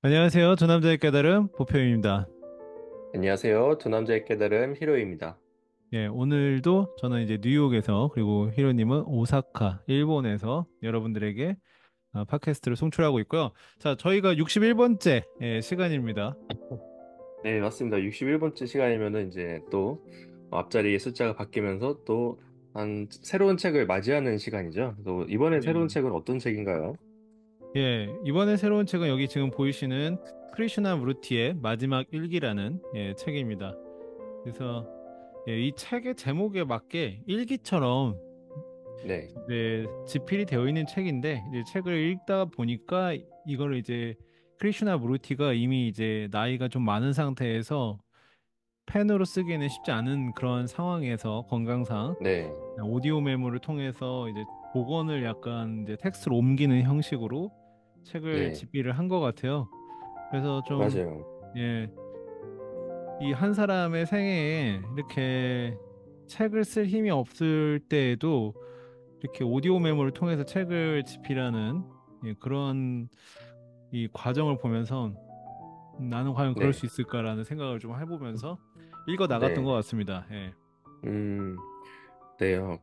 안녕하세요. 두 남자의 깨달음 보표입니다. 안녕하세요. 두 남자의 깨달음 히로입니다. 예, 오늘도 저는 이제 뉴욕에서 그리고 히로님은 오사카, 일본에서 여러분들에게 팟캐스트를 송출하고 있고요. 자, 저희가 61번째 시간입니다. 네, 맞습니다. 61번째 시간이면은 이제 또 앞자리의 숫자가 바뀌면서 또 한 새로운 책을 맞이하는 시간이죠. 또 이번에 새로운 네. 책은 어떤 책인가요? 예, 이번에 새로운 책은 여기 지금 보이시는 크리슈나 무르티의 마지막 일기라는 책입니다. 그래서 이 책의 제목에 맞게 일기처럼 네, 집필이 되어 있는 책인데 이제 책을 읽다 보니까 이거를 이제 크리슈나 무르티가 이미 이제 나이가 좀 많은 상태에서 펜으로 쓰기에는 쉽지 않은 그런 상황에서 건강상 네, 오디오 메모를 통해서 이제 복원을 약간 이제 텍스트로 옮기는 형식으로 책을 네, 집필을 한 것 같아요. 그래서 좀 맞아요. 예, 이 한 사람의 생애에 이렇게 책을 쓸 힘이 없을 때에도 이렇게 오디오 메모를 통해서 책을 집필하는 그런 이 과정을 보면서 나는 과연 그럴 네, 수 있을까라는 생각을 좀 해보면서 읽어 나갔던 것 네, 같습니다. 예. 음, 네요.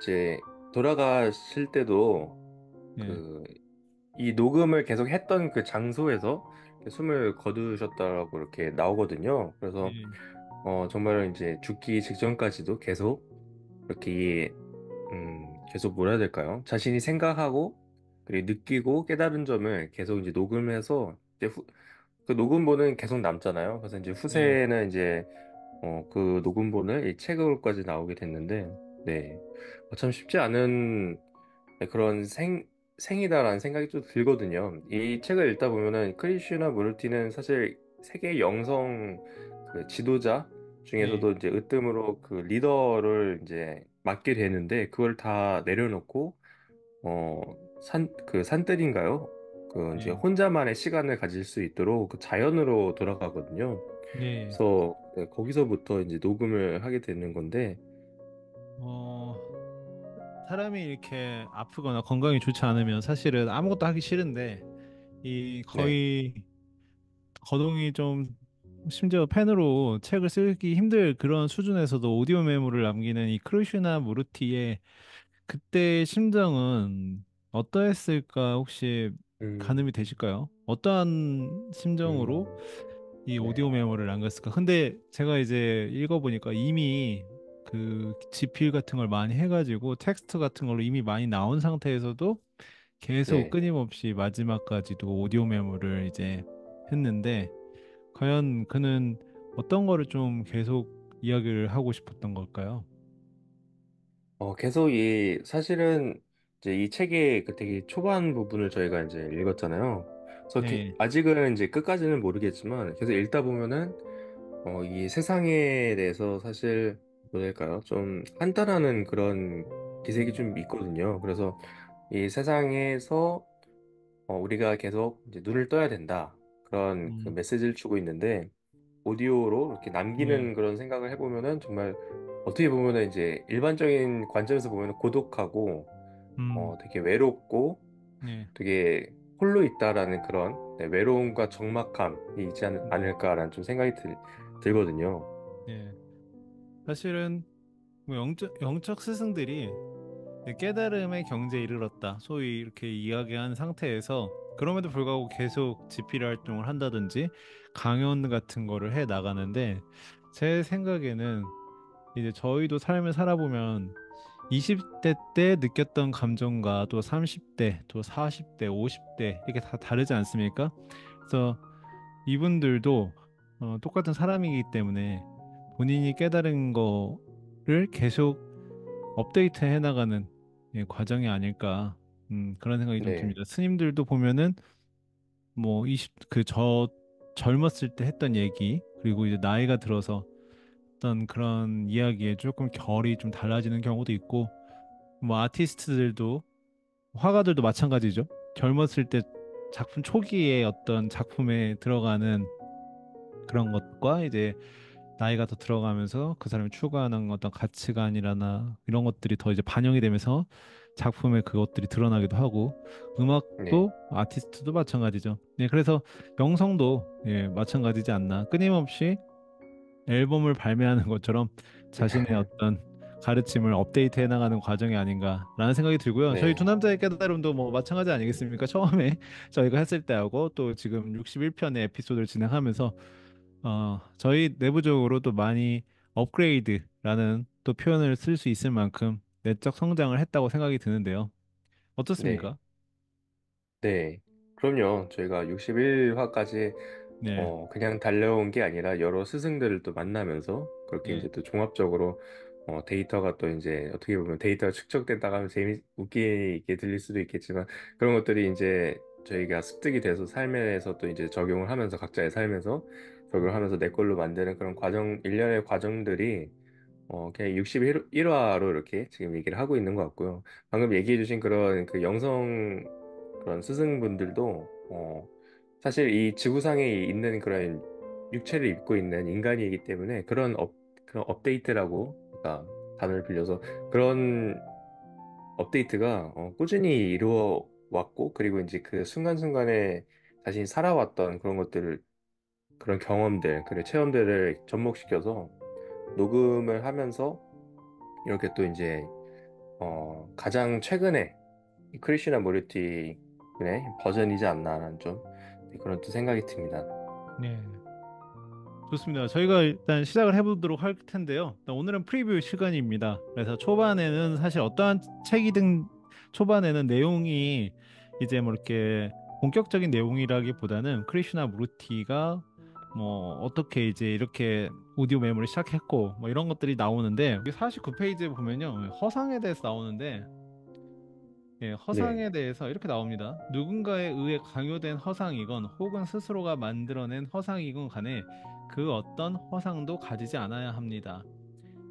이제 돌아가실 때도 예. 그, 이 녹음을 계속 했던 그 장소에서 숨을 거두셨다고 이렇게 나오거든요. 그래서 예. 정말 이제 죽기 직전까지도 계속 이렇게 계속 뭐라 해야 될까요? 자신이 생각하고 그리고 느끼고 깨달은 점을 계속 이제 녹음해서 이제 그 녹음본은 계속 남잖아요. 그래서 이제 예. 후세는 이제 그 녹음본을 이 책으로까지 나오게 됐는데, 네. 참 쉽지 않은 그런 생이다라는 생각이 좀 들거든요. 이 책을 읽다 보면은 크리슈나 무르티는 사실 세계 영성 그 지도자 예. 중에서도 이제 으뜸으로 그 리더를 이제 맡게 되는데 그걸 다 내려놓고 어 그 산들인가요? 그 이제 예. 혼자만의 시간을 가질 수 있도록 그 자연으로 돌아가거든요. 예. 그래서 네, 거기서부터 이제 녹음을 하게 되는 건데 어, 사람이 이렇게 아프거나 건강이 좋지 않으면 사실은 아무것도 하기 싫은데 이 네, 거의 거동이 좀 심지어 펜으로 책을 쓰기 힘들 그런 수준에서도 오디오 메모를 남기는 이 크루슈나 무르티의 그때의 심정은 어떠했을까 혹시 음, 가늠이 되실까요? 어떠한 심정으로 음, 이 네, 오디오 메모를 남겼을까? 근데 제가 이제 읽어보니까 이미 그 지필 같은 걸 많이 해가지고 텍스트 같은 걸로 이미 많이 나온 상태에서도 계속 네. 끊임없이 마지막까지도 오디오 메모를 이제 했는데 과연 그는 어떤 거를 좀 계속 이야기를 하고 싶었던 걸까요? 계속 사실은 이제 이 책의 그 되게 초반 부분을 저희가 이제 읽었잖아요. 그래서 네, 아직은 이제 끝까지는 모르겠지만 계속 읽다 보면은 이 세상에 대해서 사실 뭐랄까요? 좀 한탄하는 그런 기색이 좀 있거든요. 그래서 이 세상에서 우리가 계속 이제 눈을 떠야 된다. 그런 그 음, 메시지를 주고 있는데 오디오로 이렇게 네, 남기는 그런 생각을 해보면은 정말 어떻게 보면은 이제 일반적인 관점에서 보면은 고독하고 음, 되게 외롭고 네, 되게 홀로 있다라는 그런 네, 외로움과 적막함이 있지 음, 않을까라는 좀 생각이 들거든요. 네. 사실은 뭐 영적 스승들이 깨달음의 경지에 이르렀다. 소위 이렇게 이야기한 상태에서 그럼에도 불구하고 계속 집필 활동을 한다든지 강연 같은 거를 해 나가는데 제 생각에는 이제 저희도 삶을 살아보면 20대 때 느꼈던 감정과 또 30대, 또 40대, 50대 이게 다 다르지 않습니까? 그래서 이분들도 똑같은 사람이기 때문에 본인이 깨달은 거를 계속 업데이트 해나가는 과정이 아닐까 그런 생각이 좀 네, 듭니다. 스님들도 보면은 뭐 젊었을 때 했던 얘기 그리고 이제 나이가 들어서 어떤 그런 이야기에 조금 결이 좀 달라지는 경우도 있고 뭐 아티스트들도 화가들도 마찬가지죠. 젊었을 때 작품 초기에 어떤 작품에 들어가는 그런 것과 이제 나이가 더 들어가면서 그 사람이 추구하는 어떤 가치관이라나 이런 것들이 더 이제 반영이 되면서 작품에 그것들이 드러나기도 하고 네, 음악도 아티스트도 마찬가지죠. 네, 그래서 영성도 예, 마찬가지지 않나. 끊임없이 앨범을 발매하는 것처럼 자신의 어떤 가르침을 업데이트해 나가는 과정이 아닌가라는 생각이 들고요. 저희 두 네, 남자의 깨달음도 뭐 마찬가지 아니겠습니까? 처음에 저희가 했을 때하고 또 지금 61편의 에피소드를 진행하면서 저희 내부적으로 또 많이 업그레이드라는 또 표현을 쓸 수 있을 만큼 내적 성장을 했다고 생각이 드는데요. 네, 어떻습니까? 네. 그럼요. 저희가 61화까지 네, 그냥 달려온 게 아니라 여러 스승들을 또 만나면서 그렇게 네, 이제 또 종합적으로 데이터가 또 이제 어떻게 보면 데이터가 축적됐다가 하면 웃기게 들릴 수도 있겠지만 그런 것들이 이제 저희가 습득이 돼서 삶에서 또 이제 적용을 하면서 각자의 삶에서 적용을 하면서 내 걸로 만드는 그런 과정, 일련의 과정들이 그냥 61화로 이렇게 지금 얘기를 하고 있는 것 같고요. 방금 얘기해주신 그런 그 영성 그런 스승분들도 사실 이 지구상에 있는 그런 육체를 입고 있는 인간이기 때문에 그런 업데이트라고 그러니까 단어를 빌려서 그런 업데이트가 꾸준히 이루어 왔고 그리고 이제 그 순간순간에 자신이 살아왔던 그런 것들을 그런 경험들, 그런 체험들을 접목시켜서 녹음을 하면서 이렇게 또 이제 가장 최근에 이 크리슈나 모리티 의 버전이지 않나라는 좀 그런 또 생각이 듭니다. 네. 좋습니다. 저희가 일단 시작을 해보도록 할 텐데요. 일단 오늘은 프리뷰 시간입니다. 그래서 초반에는 사실 어떠한 책이든 초반에는 내용이 이제 뭐 이렇게 본격적인 내용이라기보다는 크리슈나 무르티가 뭐 어떻게 이제 이렇게 오디오 메모를 시작했고 뭐 이런 것들이 나오는데 여기 49페이지에 보면요. 허상에 대해서 나오는데 예, 네, 허상에 대해서 이렇게 나옵니다. 누군가에 의해 강요된 허상이건 혹은 스스로가 만들어낸 허상이건 간에 그 어떤 허상도 가지지 않아야 합니다.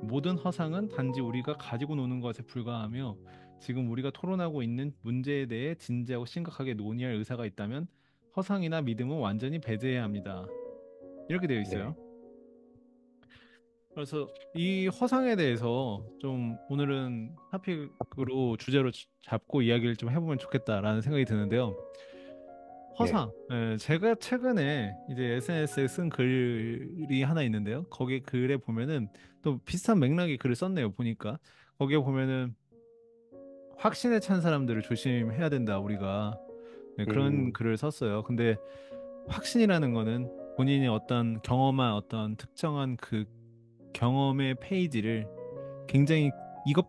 모든 허상은 단지 우리가 가지고 노는 것에 불과하며 지금 우리가 토론하고 있는 문제에 대해 진지하고 심각하게 논의할 의사가 있다면 허상이나 믿음은 완전히 배제해야 합니다. 이렇게 되어 있어요. 네, 그래서 이 허상에 대해서 좀 오늘은 토픽으로 주제로 잡고 이야기를 좀 해보면 좋겠다라는 생각이 드는데요. 네, 허상. 예, 제가 최근에 이제 SNS에 쓴 글이 하나 있는데요. 거기 글에 보면은 또 비슷한 맥락의 글을 썼네요. 보니까 거기에 보면은 확신에 찬 사람들을 조심해야 된다. 우리가 네, 그런 음, 글을 썼어요. 근데 확신이라는 거는 본인이 어떤 경험한 어떤 특정한 그 경험의 페이지를 굉장히 이것이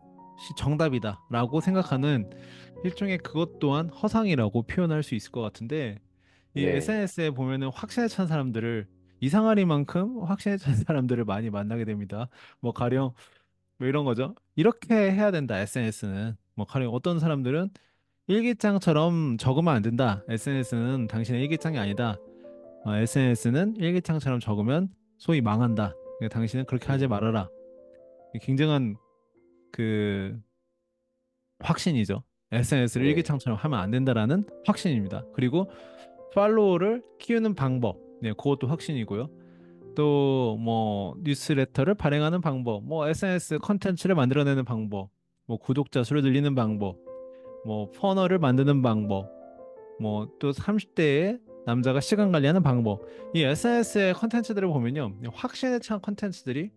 정답이다라고 생각하는 일종의 그것 또한 허상이라고 표현할 수 있을 것 같은데 이 네, SNS에 보면은 확신에 찬 사람들을 이상하리만큼 확신에 찬 사람들을 많이 만나게 됩니다. 뭐 가령 뭐 이런 거죠. 이렇게 해야 된다. SNS는 뭐 가령 어떤 사람들은 일기장처럼 적으면 안 된다. SNS는 당신의 일기장이 아니다. SNS는 일기장처럼 적으면 소위 망한다. 그러니까 당신은 그렇게 하지 음, 말아라. 굉장한 그 확신이죠. SNS를 네, 일기장처럼 하면 안 된다라는 확신입니다. 그리고 팔로워를 키우는 방법, 네, 그것도 확신이고요. 또 뭐 뉴스레터를 발행하는 방법, 뭐 SNS 컨텐츠를 만들어내는 방법, 뭐 구독자 수를 늘리는 방법, 뭐 퍼널을 만드는 방법, 뭐 또 30대의 남자가 시간 관리하는 방법. 이 SNS의 컨텐츠들을 보면요, 확신에 찬 컨텐츠들이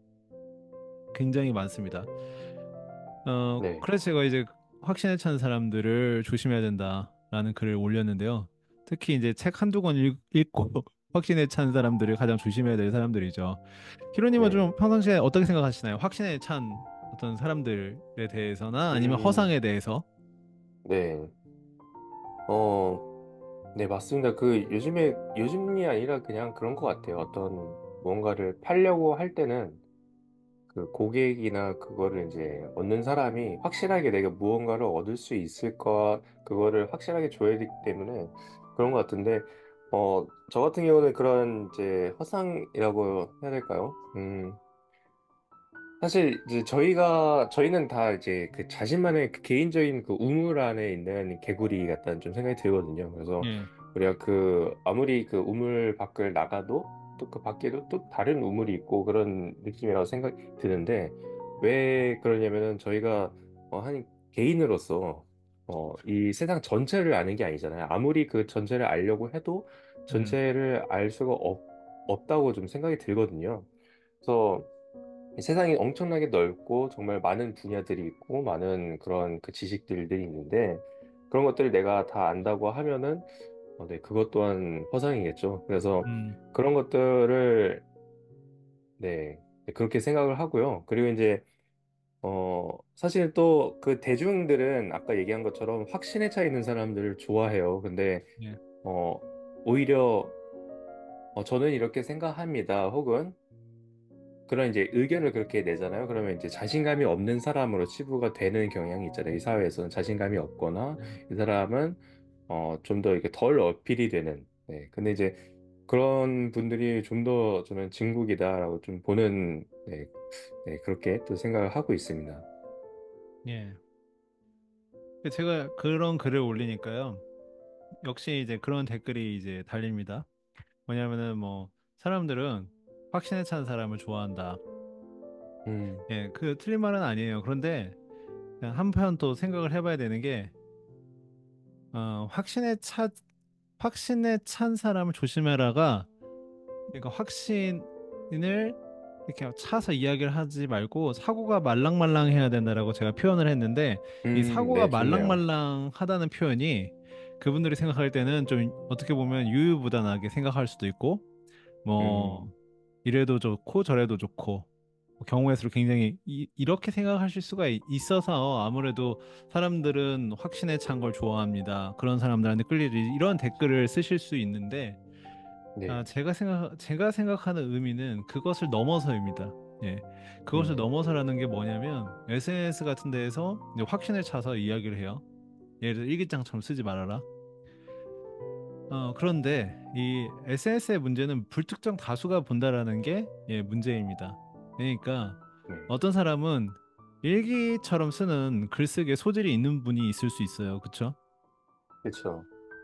굉장히 많습니다. 네, 그래서 제가 이제 확신에 찬 사람들을 조심해야 된다라는 글을 올렸는데요. 특히 이제 책 한두 권 읽고 확신에 찬 사람들을 가장 조심해야 될 사람들이죠. 히로님은 네, 좀 평상시에 어떻게 생각하시나요? 확신에 찬 어떤 사람들에 대해서나 아니면 음, 허상에 대해서? 네, 어, 네, 맞습니다. 그 요즘이 아니라 그냥 그런 것 같아요. 어떤 무언가를 팔려고 할 때는 그 고객이나 그거를 이제 얻는 사람이 확실하게 내가 무언가를 얻을 수 있을까 그거를 확실하게 줘야 되기 때문에 그런 것 같은데 저 같은 경우는 그런 이제 허상이라고 해야 될까요? 사실 이제 저희는 다 이제 그 자신만의 그 개인적인 그 우물 안에 있는 개구리 같다는 좀 생각이 들거든요. 그래서 예, 우리가 그 아무리 그 우물 밖을 나가도 또 그 밖에도 또 다른 우물이 있고 그런 느낌이라고 생각이 드는데 왜 그러냐면은 저희가 한 개인으로서 이 세상 전체를 아는 게 아니잖아요. 아무리 그 전체를 알려고 해도 음, 전체를 알 수가 없다고 좀 생각이 들거든요. 그래서 이 세상이 엄청나게 넓고 정말 많은 분야들이 있고 많은 그런 그 지식들이 있는데 그런 것들을 내가 다 안다고 하면은 네, 그것 또한 허상이겠죠. 그래서 음, 그런 것들을 네, 그렇게 생각을 하고요. 그리고 이제 사실 또 그 대중들은 아까 얘기한 것처럼 확신에 차 있는 사람들을 좋아해요. 근데 예, 어, 오히려 저는 이렇게 생각합니다. 혹은 그런 이제 의견을 그렇게 내잖아요. 그러면 이제 자신감이 없는 사람으로 치부가 되는 경향이 있잖아요. 이 사회에서는 자신감이 없거나 예, 이 사람은 좀 더 이렇게 덜 어필이 되는. 네. 근데 이제 그런 분들이 좀 더 저는 진국이다라고 좀 보는 네, 네, 그렇게 또 생각을 하고 있습니다. 예. 제가 그런 글을 올리니까요. 역시 이제 그런 댓글이 이제 달립니다. 뭐냐면은 뭐 사람들은 확신에 찬 사람을 좋아한다. 음, 예, 그 틀린 말은 아니에요. 그런데 그냥 한편 또 생각을 해봐야 되는 게 확신에 찬 사람을 조심해라가 그러니까 확신을 이렇게 차서 이야기를 하지 말고 사고가 말랑말랑해야 된다라고 제가 표현을 했는데 이 사고가 네, 좋네요. 말랑말랑하다는 표현이 그분들이 생각할 때는 좀 어떻게 보면 유유부단하게 생각할 수도 있고 뭐 음, 이래도 좋고 저래도 좋고 경우의 수로 굉장히 렇게 생각하실 수가 있어서 아무래도 사람들은 확신에 찬 걸 좋아합니다. 그런 사람들한테 끌리지 이런 댓글을 쓰실 수 있는데 네, 제가 생각하는 의미는 그것을 넘어서입니다. 예. 그것을 음, 넘어서라는 게 뭐냐면 SNS 같은 데에서 이제 확신을 차서 이야기를 해요. 예를 들어 일기장처럼 쓰지 말아라. 그런데 이 SNS의 문제는 불특정 다수가 본다라는 게 문제입니다. 그러니까 네, 어떤 사람은 일기처럼 쓰는 글쓰기에 소질이 있는 분이 있을 수 있어요. 그쵸? 그렇죠.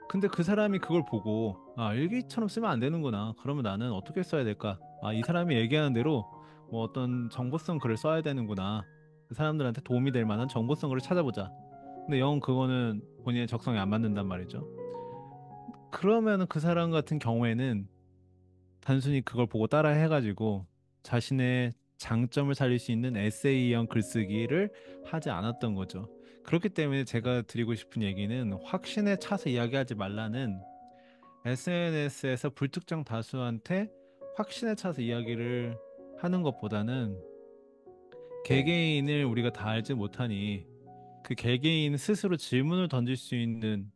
근데 그 사람이 그걸 보고 일기처럼 쓰면 안 되는구나. 그러면 나는 어떻게 써야 될까? 이 사람이 얘기하는 대로 뭐 어떤 정보성 글을 써야 되는구나. 그 사람들한테 도움이 될 만한 정보성 글을 찾아보자. 근데 영 그거는 본인의 적성에 안 맞는단 말이죠. 그러면은 그 사람 같은 경우에는 단순히 그걸 보고 따라 해가지고 자신의 장점을 살릴 수 있는 에세이형 글쓰기를 하지 않았던 거죠. 그렇기 때문에 제가 드리고 싶은 얘기는 확신에 차서 이야기하지 말라는 SNS에서 불특정 다수한테 확신에 차서 이야기를 하는 것보다는 네, 개개인을 우리가 다 알지 못하니 그 개개인 스스로 질문을 던질 수 있는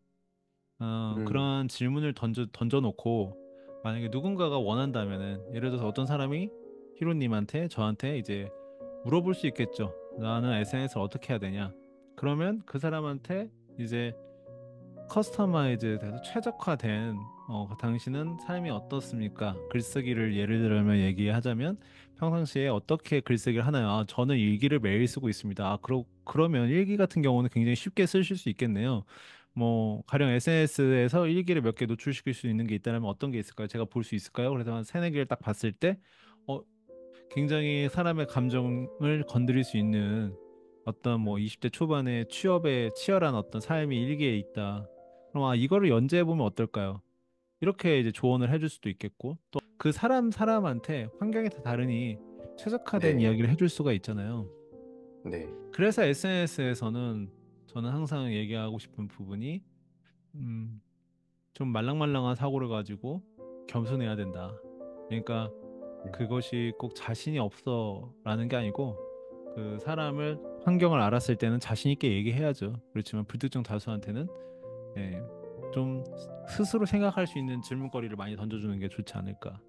음, 그런 질문을 던져놓고 만약에 누군가가 원한다면은 예를 들어서 어떤 사람이 히로님한테 저한테 이제 물어볼 수 있겠죠. 나는 SNS를 어떻게 해야 되냐? 그러면 그 사람한테 이제 커스터마이즈 돼서 최적화된 당신은 삶이 어떻습니까? 글쓰기를 예를 들면 얘기하자면 평상시에 어떻게 글쓰기를 하나요? 저는 일기를 매일 쓰고 있습니다. 그러면 일기 같은 경우는 굉장히 쉽게 쓰실 수 있겠네요. 뭐 가령 SNS에서 일기를 몇 개 노출시킬 수 있는 게 있다면 어떤 게 있을까요? 제가 볼 수 있을까요? 그래서 한 세네 개를 딱 봤을 때 어, 굉장히 사람의 감정을 건드릴 수 있는 어떤 뭐 음, 20대 초반에 취업에 치열한 어떤 삶이 일기에 있다. 그럼 이거를 연재해 보면 어떨까요? 이렇게 이제 조언을 해줄 수도 있겠고 또 그 사람한테 환경이 다 다르니 최적화된 네, 이야기를 해줄 수가 있잖아요. 네, 그래서 SNS에서는 저는 항상 얘기하고 싶은 부분이 음, 좀 말랑말랑한 사고를 가지고 겸손해야 된다. 그러니까 음, 그것이 꼭 자신이 없어라는 게 아니고 그 사람을 환경을 알았을 때는 자신 있게 얘기해야죠. 그렇지만 불특정 다수한테는 예, 좀 스스로 생각할 수 있는 질문거리를 많이 던져주는 게 좋지 않을까라는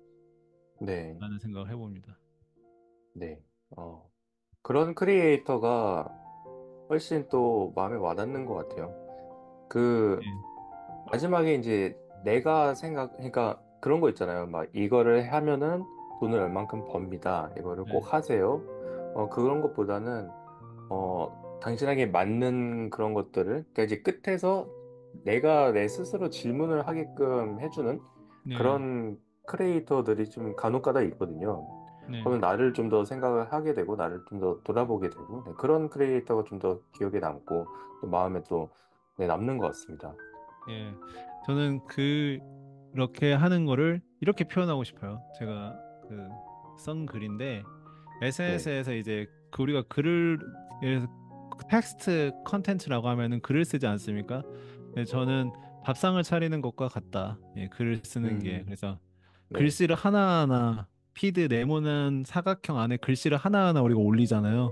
네, 생각을 해봅니다. 네. 그런 크리에이터가 훨씬 또 마음에 와닿는 것 같아요. 그 예, 마지막에 이제 내가 그러니까 그런 거 있잖아요. 막 이거를 하면은 돈을 얼만큼 법니다. 이거를 예, 꼭 하세요. 그런 것보다는 당신에게 맞는 그런 것들을, 그러니까 이제 끝에서 내가 내 스스로 질문을 하게끔 해주는 네, 그런 크리에이터들이 좀 간혹가다 있거든요. 네, 그러면 나를 좀 더 생각을 하게 되고, 나를 좀 더 돌아보게 되고, 네, 그런 크리에이터가 좀 더 기억에 남고, 또 마음에 또, 네, 남는 것 같습니다. 예, 저는 그렇게 하는 거를 이렇게 표현하고 싶어요. 제가 그 쓴 글인데 네. SNS에서 이제 우리가 글을 예를 들어서 텍스트 컨텐츠라고 하면은 글을 쓰지 않습니까? 네, 저는 밥상을 차리는 것과 같다. 예, 글을 쓰는 게 음, 그래서 네. 글씨를 하나하나 피드 네모난 사각형 안에 글씨를 하나하나 우리가 올리잖아요.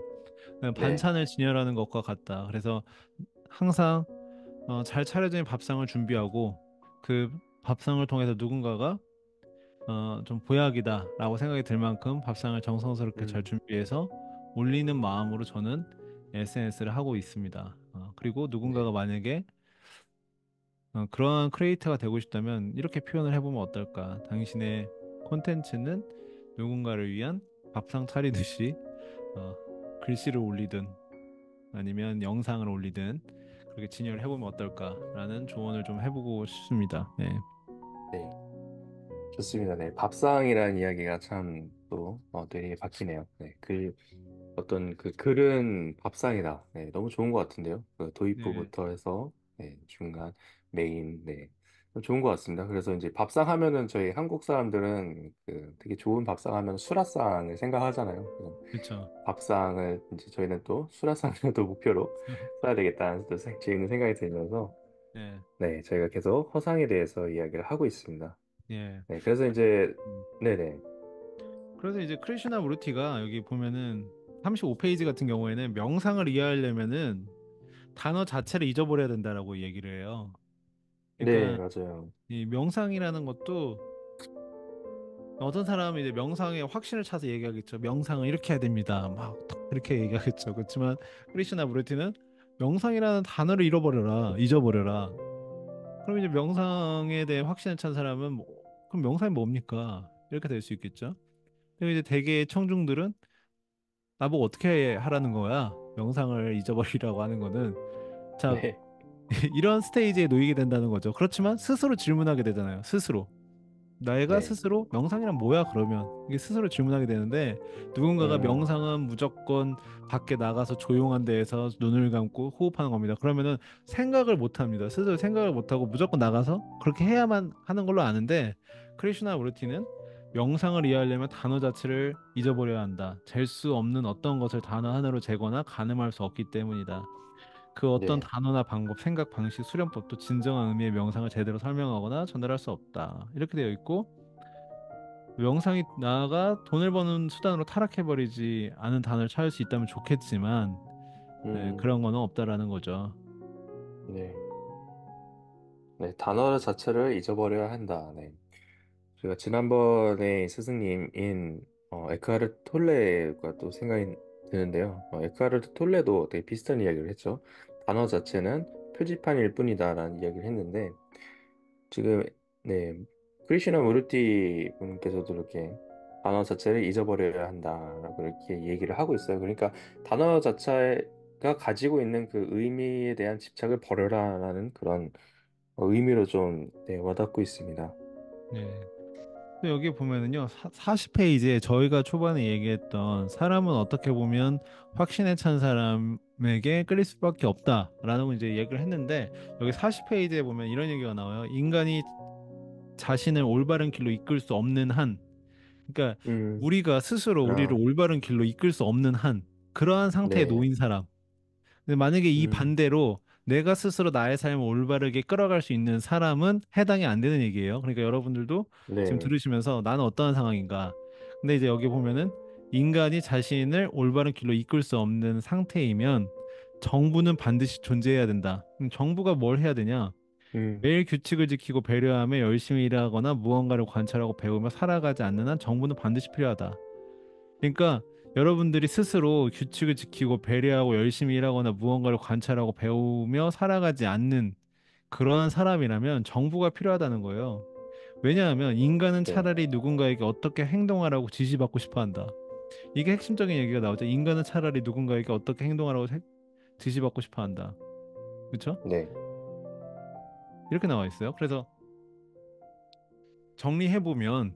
네. 반찬을 진열하는 것과 같다. 그래서 항상 잘 차려진 밥상을 준비하고 그 밥상을 통해서 누군가가 좀 보약이다라고 생각이 들 만큼 밥상을 정성스럽게 잘 음, 준비해서 올리는 마음으로 저는 SNS를 하고 있습니다. 그리고 누군가가 네. 만약에 그러한 크리에이터가 되고 싶다면 이렇게 표현을 해보면 어떨까? 당신의 콘텐츠는 누군가를 위한 밥상 차리듯이 어, 글씨를 올리든 아니면 영상을 올리든 그렇게 진열을 해보면 어떨까라는 조언을 좀 해보고 싶습니다. 네, 네. 좋습니다. 네. 밥상이라는 이야기가 참 또, 되게 바뀌네요. 네. 어떤 그 글은 밥상이다. 네. 너무 좋은 것 같은데요. 그 네, 도입부부터 해서, 네. 중간, 메인, 네. 좋은 것 같습니다. 그래서 이제 밥상 하면은 저희 한국 사람들은 그 되게 좋은 밥상 하면 수라상을 생각하잖아요. 그래서 그렇죠. 밥상을 이제 저희는 또 수라상을 또 목표로 써야 되겠다는 또 재밌는 생각이 들면서 네, 네, 저희가 계속 허상에 대해서 이야기를 하고 있습니다. 예. 네, 그래서 이제 음. 네네. 그래서 이제 크리슈나 무르티가 여기 보면은 35페이지 같은 경우에는 명상을 이해하려면은 단어 자체를 잊어버려야 된다라고 얘기를 해요. 네, 그러니까 맞아요. 이 명상이라는 것도 어떤 사람은 이제 명상에 확신을 차서 얘기하겠죠. 명상은 이렇게 해야 됩니다. 막 이렇게 얘기하겠죠. 그렇지만 크리슈나 무르티는 명상이라는 단어를 잊어버려라. 그럼 이제 명상에 대해 확신을 찬 사람은 그럼 명상이 뭡니까? 이렇게 될 수 있겠죠. 그리고 이제 대개의 청중들은 나보고 어떻게 하라는 거야? 명상을 잊어버리라고 하는 거는 자 네, 이런 스테이지에 놓이게 된다는 거죠. 그렇지만 스스로 질문하게 되잖아요. 스스로. 내가 네. 스스로 명상이란 뭐야? 그러면 이게 스스로 질문하게 되는데 누군가가 음, 명상은 무조건 밖에 나가서 조용한 데에서 눈을 감고 호흡하는 겁니다. 그러면은 생각을 못 합니다. 스스로 생각을 못 하고 무조건 나가서 그렇게 해야만 하는 걸로 아는데 크리슈나 무르티는 명상을 이해하려면 단어 자체를 잊어버려야 한다. 잴 수 없는 어떤 것을 단어 하나로 재거나 가늠할 수 없기 때문이다. 그 어떤 네, 단어나 방법, 생각, 방식, 수련법도 진정한 의미의 명상을 제대로 설명하거나 전달할 수 없다. 이렇게 되어 있고 명상이 나아가 돈을 버는 수단으로 타락해버리지 않은 단어를 찾을 수 있다면 좋겠지만 네, 음, 그런 거는 없다라는 거죠. 네. 네, 단어 자체를 잊어버려야 한다. 네. 제가 지난번에 스승님인 에크하르트 톨레가 또 생각이 드는데요. 에크하르트 톨레도 되게 비슷한 이야기를 했죠. 단어 자체는 표지판일 뿐이다라는 이야기를 했는데 지금 네 크리시나 무르티 분께서도 이렇게 단어 자체를 잊어버려야 한다라고 이렇게 얘기를 하고 있어요. 그러니까 단어 자체가 가지고 있는 그 의미에 대한 집착을 버려라라는 그런 의미로 좀 네, 와닿고 있습니다. 네. 근데 여기 보면은요, 40페이지에 저희가 초반에 얘기했던 사람은 어떻게 보면 확신에 찬 사람에게 끌릴 수밖에 없다라는 걸 이제 얘기를 했는데 여기 40페이지에 보면 이런 얘기가 나와요. 인간이 자신을 올바른 길로 이끌 수 없는 한, 그러니까 음, 우리가 스스로 우리를 아, 올바른 길로 이끌 수 없는 한, 그러한 상태에 네, 놓인 사람. 근데 만약에 이 음, 반대로 내가 스스로 나의 삶을 올바르게 끌어갈 수 있는 사람은 해당이 안 되는 얘기예요. 그러니까 여러분들도 지금 네, 들으시면서 나는 어떠한 상황인가. 근데 이제 여기 보면은 인간이 자신을 올바른 길로 이끌 수 없는 상태이면 정부는 반드시 존재해야 된다. 그럼 정부가 뭘 해야 되냐? 음, 매일 규칙을 지키고 배려하며 열심히 일하거나 무언가를 관찰하고 배우며 살아가지 않는 한 정부는 반드시 필요하다. 그러니까 여러분들이 스스로 규칙을 지키고 배려하고 열심히 일하거나 무언가를 관찰하고 배우며 살아가지 않는 그러한 사람이라면 정부가 필요하다는 거예요. 왜냐하면 인간은 네, 차라리 누군가에게 어떻게 행동하라고 지시받고 싶어 한다. 이게 핵심적인 얘기가 나오죠. 인간은 차라리 누군가에게 어떻게 행동하라고 지시받고 싶어 한다. 그렇죠? 네, 이렇게 나와 있어요. 그래서 정리해 보면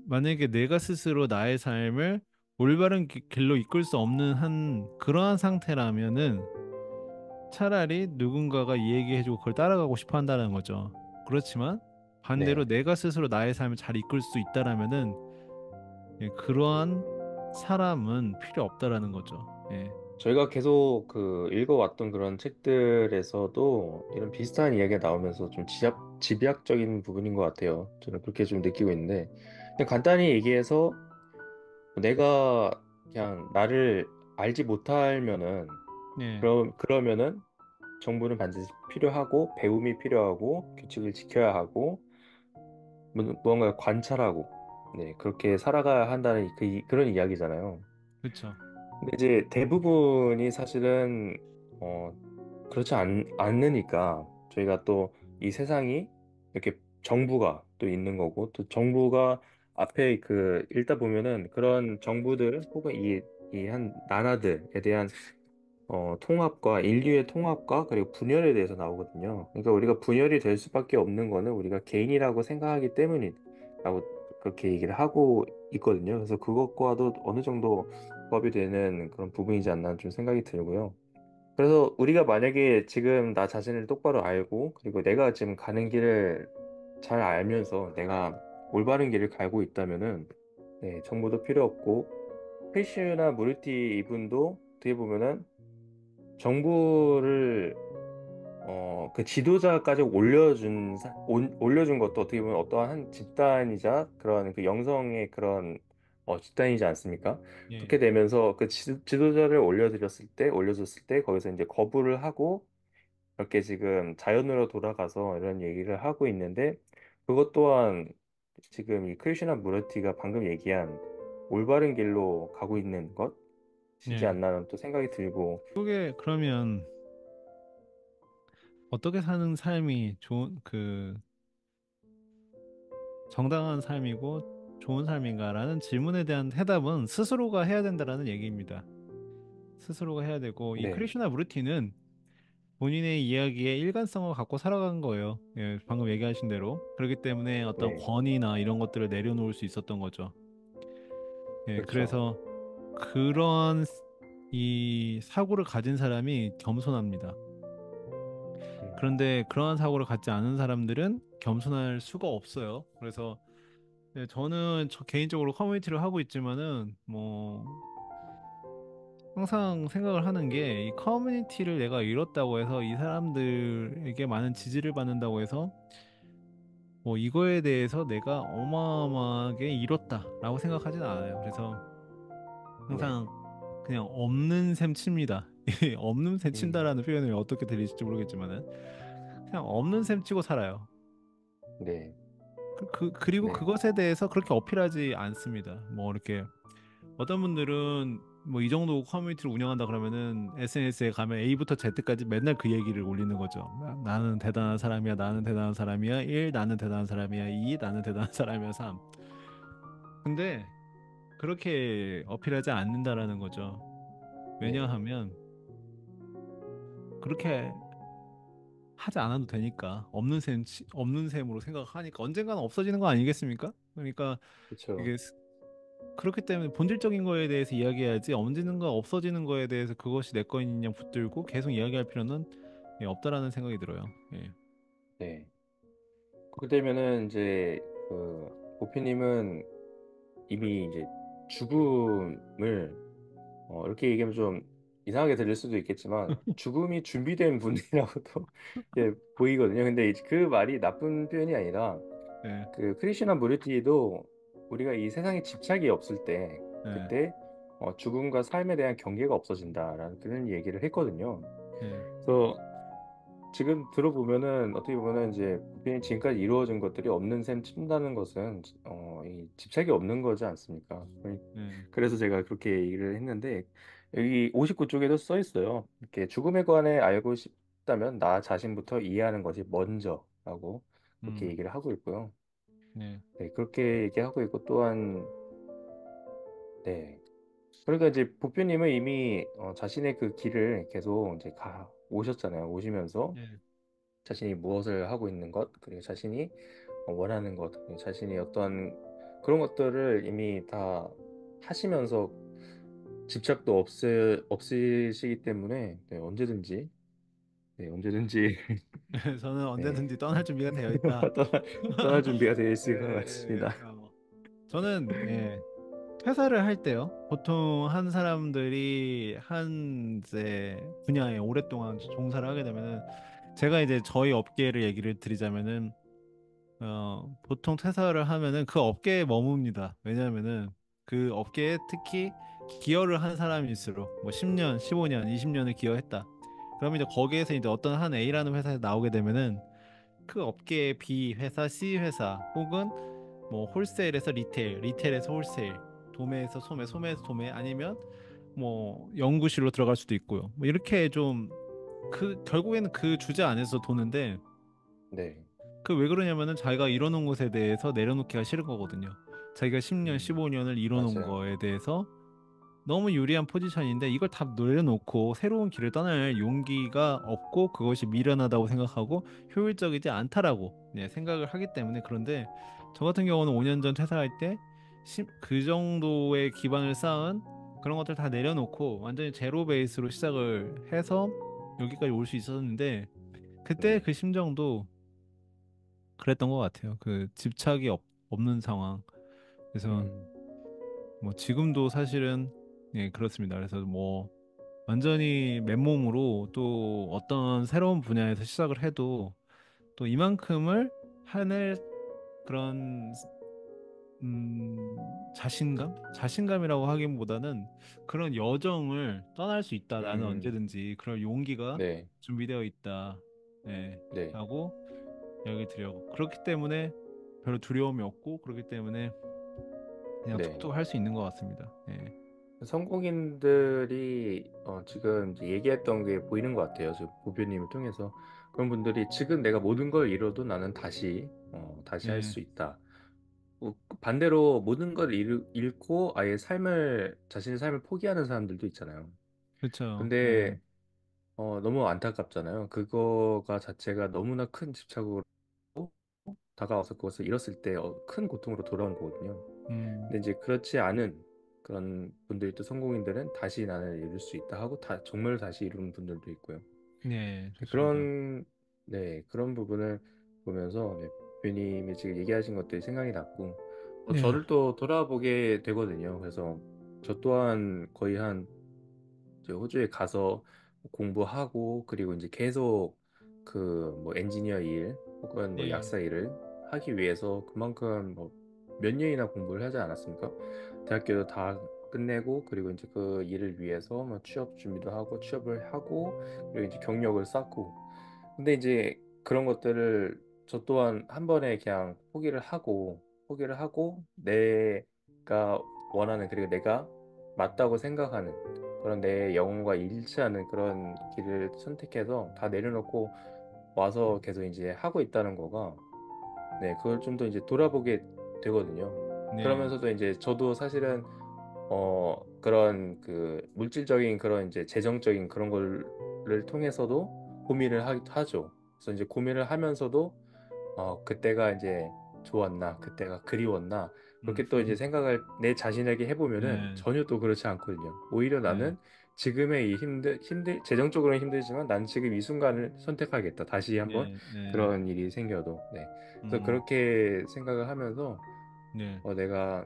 만약에 내가 스스로 나의 삶을 올바른 길로 이끌 수 없는 한 그러한 상태라면은 차라리 누군가가 이 얘기해주고 그걸 따라가고 싶어 한다는 거죠. 그렇지만 반대로 네. 내가 스스로 나의 삶을 잘 이끌 수 있다라면은 예, 그러한 사람은 필요 없다라는 거죠. 예, 저희가 계속 그 읽어왔던 그런 책들에서도 이런 비슷한 이야기가 나오면서 좀 집약적인 부분인 것 같아요. 저는 그렇게 좀 느끼고 있는데, 그냥 간단히 얘기해서 내가 그냥 나를 알지 못하면은, 예, 그러면은 정보는 반드시 필요하고, 배움이 필요하고, 규칙을 지켜야 하고, 무언가 관찰하고, 네, 그렇게 살아가야 한다는 그런 이야기잖아요. 그렇죠. 근데 이제 대부분이 사실은 어, 그렇지 않으니까 저희가 또 이 세상이 이렇게 정부가 또 있는 거고 또 정부가 앞에 그 읽다 보면은 그런 정부들 혹은 이 한 나라들에 대한 통합과 인류의 통합과 그리고 분열에 대해서 나오거든요. 그러니까 우리가 분열이 될 수밖에 없는 거는 우리가 개인이라고 생각하기 때문이라고 그렇게 얘기를 하고 있거든요. 그래서 그것과도 어느 정도 부합이 되는 그런 부분이지 않나 좀 생각이 들고요. 그래서 우리가 만약에 지금 나 자신을 똑바로 알고 그리고 내가 지금 가는 길을 잘 알면서 내가 올바른 길을 가고 있다면은 네, 정보도 필요 없고 크리슈나 무르티 이분도 어떻게 보면은 정부를 그 지도자까지 올려준 것도 어떻게 보면 어떠한 한 집단이자 그런 그 영성의 그런 집단이지 않습니까? 예, 그렇게 되면서 그 지도자를 올려줬을 때 거기서 이제 거부를 하고 이렇게 지금 자연으로 돌아가서 이런 얘기를 하고 있는데 그것 또한 지금 이 크리슈나 무르티가 방금 얘기한 올바른 길로 가고 있는 것이지 예. 않나는 또 생각이 들고 그게 그러면 어떻게 사는 삶이 좋은 정당한 삶이고 좋은 삶인가라는 질문에 대한 해답은 스스로가 해야 된다라는 얘기입니다. 스스로가 해야 되고 이 네, 크리슈나 무르티는 본인의 이야기에 일관성을 갖고 살아간 거예요. 예, 방금 얘기하신 대로. 그렇기 때문에 어떤 네, 권위나 이런 것들을 내려놓을 수 있었던 거죠. 예, 그렇죠. 그래서 그런 이 사고를 가진 사람이 겸손합니다. 음. 그런데 그러한 사고를 갖지 않은 사람들은 겸손할 수가 없어요. 그래서 네, 저는 저 개인적으로 커뮤니티를 하고 있지만은 뭐 항상 생각을 하는 게 이 커뮤니티를 내가 잃었다고 해서 이 사람들에게 많은 지지를 받는다고 해서 뭐 이거에 대해서 내가 어마어마하게 잃었다라고 생각하진 않아요. 그래서 네. 항상 그냥 없는 셈 칩니다. 이 없는 셈 음, 친다라는 표현을 어떻게 들리실지 모르겠지만은 그냥 없는 셈 치고 살아요. 네, 그리고 네, 그것에 대해서 그렇게 어필하지 않습니다. 뭐 이렇게 어떤 분들은 뭐 이 정도 커뮤니티를 운영한다 그러면은 SNS에 가면 A부터 Z까지 맨날 그 얘기를 올리는 거죠. 나는 대단한 사람이야, 나는 대단한 사람이야, 1, 나는 대단한 사람이야, 2, 나는 대단한 사람이야, 3. 근데 그렇게 어필하지 않는다라는 거죠. 네, 왜냐하면 그렇게 하지 않아도 되니까 없는 셈으로 생각하니까 언젠가는 없어지는 거 아니겠습니까? 그러니까 그렇죠. 이게 그렇기 때문에 본질적인 거에 대해서 이야기해야지 언젠가 없어지는 거에 대해서 그것이 내 거인 양 붙들고 계속 이야기할 필요는 예, 없다라는 생각이 들어요. 예. 네. 그렇게 되면은 이제 그 보피님은 이미 이제 죽음을 이렇게 얘기하면 좀 이상하게 들릴 수도 있겠지만 죽음이 준비된 분이라고도 예, 보이거든요. 근데 그 말이 나쁜 표현이 아니라 예. 그 크리시나 무르티도 우리가 이 세상에 집착이 없을 때 예. 그때 죽음과 삶에 대한 경계가 없어진다라는 그런 얘기를 했거든요. 예. 그래서 지금 들어보면은 어떻게 보면은 이제 부인이 지금까지 이루어진 것들이 없는 셈 친다는 것은 이 집착이 없는 거지 않습니까? 예. 그래서 제가 그렇게 얘기를 했는데 여기 59쪽에도 써 있어요. 이렇게 죽음에 관해 알고 싶다면 나 자신부터 이해하는 것이 먼저라고 그렇게 음. 얘기를 하고 있고요. 예. 네, 그렇게 얘기하고 있고 또한 네. 그러니까 이제 보표님은 이미 자신의 그 길을 계속 이제 가 오셨잖아요. 오시면서 예. 자신이 무엇을 하고 있는 것, 그리고 자신이 원하는 것, 그리고 자신이 어떤 그런 것들을 이미 다 하시면서 집착도 없으시기 때문에 네, 언제든지 네, 언제든지 저는 네, 언제든지 떠날 준비가 되어 있다. 떠날 준비가 되어 예, 있을 것 같습니다. 저는 퇴사를 할 때요. 보통 한 사람들이 한 이제 분야에 오랫동안 종사를 하게 되면은 제가 이제 저희 업계를 얘기를 드리자면은 보통 퇴사를 하면은 그 업계에 머뭅니다. 왜냐하면은 그 업계에 특히 기여를 한 사람일수록 뭐 10년, 15년, 20년을 기여했다. 그러면 이제 거기에서 이제 어떤 한 A라는 회사에 나오게 되면은 그 업계의 B 회사, C 회사 혹은 뭐 홀세일에서 리테일, 리테일에서 홀세일, 도매에서 소매, 소매에서 도매 아니면 뭐 연구실로 들어갈 수도 있고요. 뭐 이렇게 좀 그 결국에는 그 주제 안에서 도는데 네, 그 왜 그러냐면은 자기가 이뤄놓은 것에 대해서 내려놓기가 싫은 거거든요. 자기가 10년, 음, 15년을 이뤄놓은 맞아요. 거에 대해서 너무 유리한 포지션인데 이걸 다 내려놓고 새로운 길을 떠날 용기가 없고 그것이 미련하다고 생각하고 효율적이지 않다라고 생각을 하기 때문에 그런데 저 같은 경우는 5년 전 퇴사할 때 그 정도의 기반을 쌓은 그런 것들 다 내려놓고 완전히 제로 베이스로 시작을 해서 여기까지 올 수 있었는데 그때 네, 그 심정도 그랬던 것 같아요. 그 집착이 없는 상황. 그래서 음, 뭐 지금도 사실은 그렇습니다. 그래서 뭐 완전히 맨몸으로 또 어떤 새로운 분야에서 시작을 해도 또 이만큼을 해낼 그런 자신감이라고 하기보다는 그런 여정을 떠날 수 있다. 나는 음, 언제든지 그럴 용기가 네, 준비되어 있다. 네, 네, 라고 이야기 드려고 그렇기 때문에 별로 두려움이 없고 그렇기 때문에 그냥 네. 툭툭 할 수 있는 것 같습니다. 예. 성공인들이 지금 이제 얘기했던 게 보이는 것 같아요. 지금 보뷰님을 통해서 그런 분들이 지금 내가 모든 걸 잃어도 나는 다시 할 예. 수 있다. 반대로 모든 걸 잃고 아예 자신의 삶을 포기하는 사람들도 있잖아요. 그렇죠. 예. 근데 너무 안타깝잖아요. 그거가 자체가 너무나 큰 집착으로 다가와서 그것을 잃었을 때 큰 고통으로 돌아오는 거거든요. 음. 근데 이제 그렇지 않은 그런 분들이 또 성공인들은 다시 나는 이룰 수 있다 하고 정말 다시 이루는 분들도 있고요. 네, 네, 좋습니다. 그런 부분을 보면서 네, 대표님이 지금 얘기하신 것들이 생각이 났고 예. 저를 또 돌아보게 되거든요. 그래서 저 또한 거의 한 이제 호주에 가서 공부하고 그리고 이제 계속 그 뭐 엔지니어 일 혹은 뭐 예. 약사 일을 하기 위해서 그만큼 뭐 몇 년이나 공부를 하지 않았습니까? 대학교도 다 끝내고 그리고 이제 그 일을 위해서 뭐 취업 준비도 하고 취업을 하고 그리고 이제 경력을 쌓고 근데 이제 그런 것들을 저 또한 한 번에 그냥 포기를 하고 내가 원하는 그리고 내가 맞다고 생각하는 그런 내 영혼과 일치하는 그런 길을 선택해서 다 내려놓고 와서 계속 이제 하고 있다는 거가 네, 그걸 좀 더 이제 돌아보게 되거든요. 네. 그러면서도 이제 저도 사실은 그런 그 물질적인 그런 이제 재정적인 그런 거를 통해서도 고민을 하죠. 그래서 이제 고민을 하면서도 그때가 이제 좋았나, 그때가 그리웠나, 음. 그렇게 또 이제 생각을 내 자신에게 해보면은 네. 전혀 또 그렇지 않거든요. 오히려 네. 나는 지금의 이 재정적으로는 힘들지만 난 지금 이 순간을 선택하겠다. 다시 한번 네. 네. 그런 일이 생겨도. 네. 그래서 음. 그렇게 생각을 하면서 네. 내가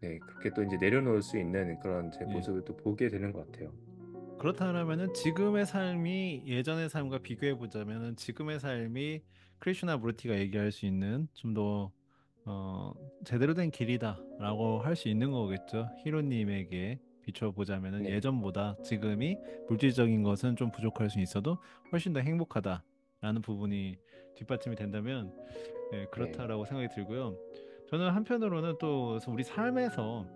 네, 그렇게 또 이제 내려놓을 수 있는 그런 제 네. 모습을 또 보게 되는 것 같아요. 그렇다면은 지금의 삶이 예전의 삶과 비교해 보자면은 지금의 삶이 크리슈나 무르티가 얘기할 수 있는 좀 더 제대로 된 길이다라고 할 수 있는 거겠죠. 히로님에게 비춰보자면은 네, 예전보다 지금이 물질적인 것은 좀 부족할 수 있어도 훨씬 더 행복하다라는 부분이 뒷받침이 된다면 네, 그렇다라고 생각이 들고요. 저는 한편으로는 또 우리 삶에서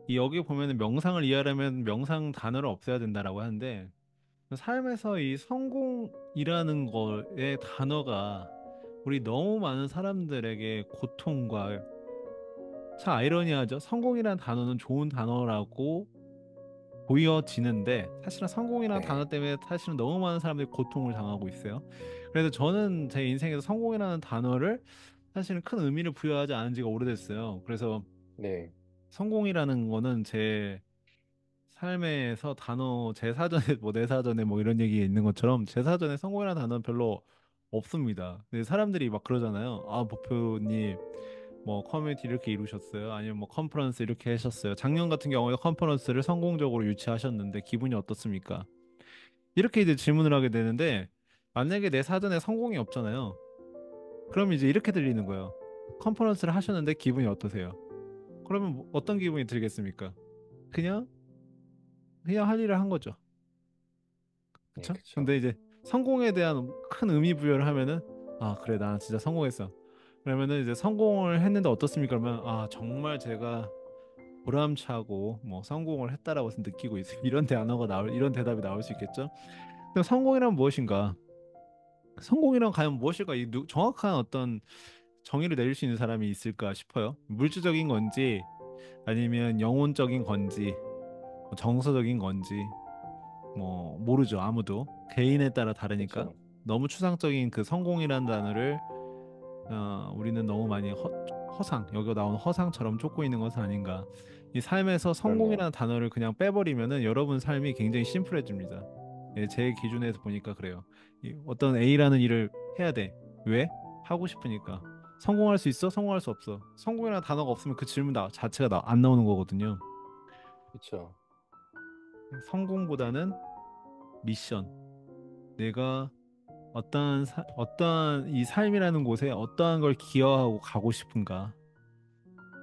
이 여기 보면은 명상을 이해하려면 명상 단어를 없애야 된다라고 하는데 삶에서 이 성공이라는 거의 단어가 우리 너무 많은 사람들에게 고통과 참 아이러니하죠. 성공이라는 단어는 좋은 단어라고 보여지는데 사실은 성공이라는 단어 네, 때문에 사실은 너무 많은 사람들이 고통을 당하고 있어요. 그래서 저는 제 인생에서 성공이라는 단어를 사실은 큰 의미를 부여하지 않은 지가 오래됐어요. 그래서 네, 성공이라는 거는 제 삶에서 단어 제 사전에 뭐 내 사전에 뭐 이런 얘기 있는 것처럼 제 사전에 성공이라는 단어는 별로 없습니다. 근데 사람들이 막 그러잖아요. 아, 목표님 뭐 커뮤니티 이렇게 이루셨어요? 아니면 뭐 컨퍼런스 이렇게 하셨어요? 작년 같은 경우에 컨퍼런스를 성공적으로 유치하셨는데 기분이 어떻습니까? 이렇게 이제 질문을 하게 되는데 만약에 내 사전에 성공이 없잖아요. 그럼 이제 이렇게 들리는 거예요. 컨퍼런스를 하셨는데 기분이 어떠세요? 그러면 어떤 기분이 들겠습니까? 그냥 할 일을 한 거죠. 네, 그쵸? 그쵸. 근데 이제 성공에 대한 큰 의미 부여를 하면은 아, 그래, 나는 진짜 성공했어. 그러면은 이제 성공을 했는데 어떻습니까? 그러면 아, 정말 제가 보람차고 뭐 성공을 했다라고 느끼고 있어요. 이런 대답이 나올 수 있겠죠? 근데 성공이란 무엇인가? 성공이란 과연 무엇일까? 정확한 어떤 정의를 내릴 수 있는 사람이 있을까 싶어요. 물질적인 건지 아니면 영혼적인 건지 뭐 정서적인 건지 뭐 모르죠. 아무도 개인에 따라 다르니까 그쵸. 너무 추상적인 그 성공이라는 단어를 우리는 너무 많이 허상 여기 나오는 허상처럼 쫓고 있는 것은 아닌가. 이 삶에서 그럼요. 성공이라는 단어를 그냥 빼버리면은 여러분 삶이 굉장히 심플해집니다. 예, 제 기준에서 보니까 그래요. 어떤 A라는 일을 해야 돼. 왜? 하고 싶으니까. 성공할 수 있어? 성공할 수 없어. 성공이라는 단어가 없으면 그 질문 자체가 안 나오는 거거든요. 그쵸. 성공보다는 미션. 내가 어떠한 이 삶이라는 곳에 어떠한 걸 기여하고 가고 싶은가.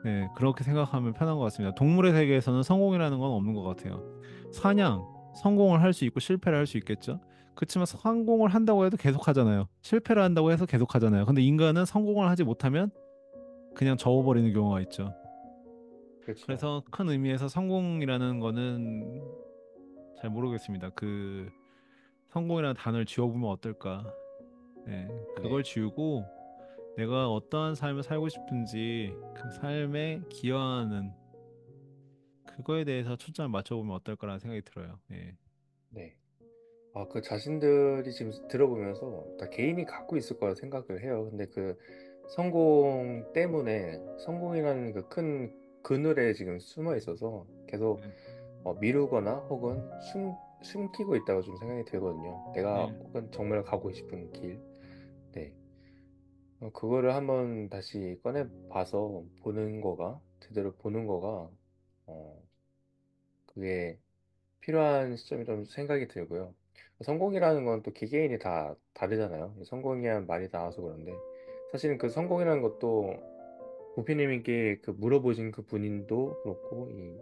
네, 그렇게 생각하면 편한 것 같습니다. 동물의 세계에서는 성공이라는 건 없는 것 같아요. 사냥, 성공을 할 수 있고 실패를 할 수 있겠죠. 그렇지만 성공을 한다고 해도 계속 하잖아요. 실패를 한다고 해서 계속 하잖아요. 근데 인간은 성공을 하지 못하면 그냥 접어버리는 경우가 있죠. 그쵸. 그래서 큰 의미에서 성공이라는 거는 잘 모르겠습니다. 성공이라는 단어를 지워보면 어떨까? 네, 그걸 네. 지우고 내가 어떠한 삶을 살고 싶은지 그 삶에 기여하는 그거에 대해서 초점을 맞춰보면 어떨까라는 생각이 들어요. 예. 네. 아, 그 자신들이 지금 들어보면서 다 개인이 갖고 있을 거라 생각을 해요. 근데 그 성공 때문에 성공이라는 그 큰 그늘에 지금 숨어 있어서 계속 네. 미루거나 혹은 숨기고 있다고 좀 생각이 들거든요. 내가 예. 혹은 정말 가고 싶은 길. 네. 그거를 한번 다시 꺼내 봐서 보는 거가, 제대로 보는 거가, 어, 그게 필요한 시점이 좀 생각이 들고요. 성공이라는 건 또 개개인이 다 다르잖아요. 성공이란 말이 나와서 그런데 사실은 그 성공이라는 것도 부피님께 그 물어보신 그 분인도 그렇고 이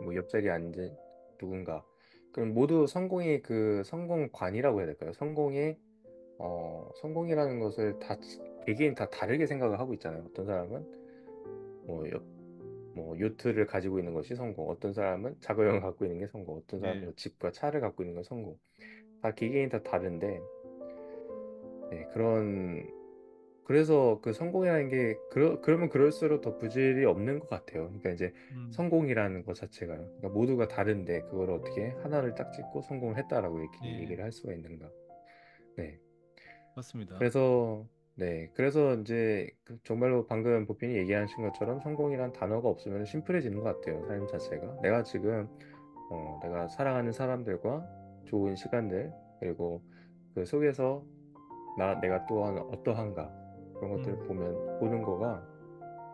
뭐 옆자리에 앉은 누군가 그럼 모두 성공의 그 성공관이라고 해야 될까요? 성공이라는 것을 다 개개인 다 다르게 생각을 하고 있잖아요. 어떤 사람은 뭐 뭐 요트를 가지고 있는 것이 성공, 어떤 사람은 자가용을 갖고 있는 게 성공, 어떤 사람은 예. 뭐 집과 차를 갖고 있는 건 성공. 다 개개인 다 다른데, 네, 그래서 그 성공이라는 게, 그러면 그럴수록 더 부질이 없는 것 같아요. 그러니까 이제 음. 성공이라는 것 자체가요. 그러니까 모두가 다른데, 그걸 어떻게 하나를 딱 찍고 성공을 했다라고 이렇게 예. 얘기를 할 수가 있는가. 네. 맞습니다. 그래서 이제 정말로 방금 보핀이 얘기하신 것처럼 성공이란 단어가 없으면 심플해지는 것 같아요. 삶 자체가. 내가 지금 내가 사랑하는 사람들과 좋은 시간들, 그리고 그 속에서 내가 또한 어떠한가, 그런 것들을 음. 보는 거가,